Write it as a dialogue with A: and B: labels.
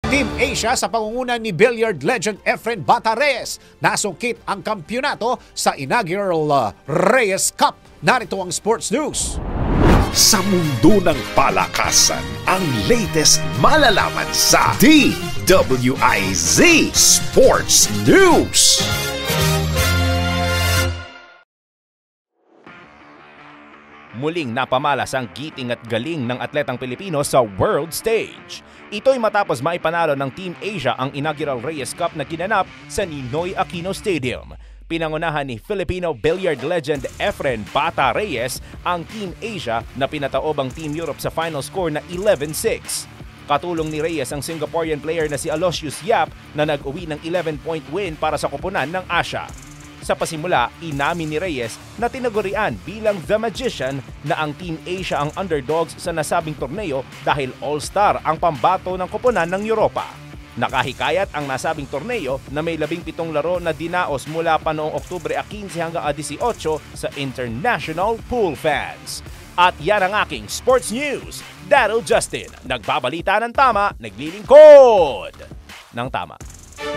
A: Team Asia sa pangunguna ni billiard legend Efren Bata-Reyes nasungkit ang kampyonato sa inaugural Reyes Cup. Narito ang sports news.
B: Sa mundo ng palakasan, ang latest malalaman sa DWIZ Sports News.
C: Muling napamalas ang giting at galing ng atletang Pilipino sa world stage. Ito'y matapos maipanalo ng Team Asia ang inaugural Reyes Cup na ginanap sa Ninoy Aquino Stadium. Pinangunahan ni Filipino billiard legend Efren Bata-Reyes ang Team Asia na pinataob ang Team Europe sa final score na 11-6. Katulong ni Reyes ang Singaporean player na si Aloysius Yap na nag-uwi ng 11-point win para sa koponan ng Asia. Sa pasimula, inamin ni Reyes na tinagurian bilang The Magician na ang Team Asia ang underdogs sa nasabing torneo dahil all-star ang pambato ng koponan ng Europa. Nakahikayat ang nasabing torneo na may 17 laro na dinaos mula pa noong Oktubre 15 hanggang 18 sa international pool fans. At yan ang aking sports news. Daryl Justin, nagbabalita ng tama, naglilingkod ng tama.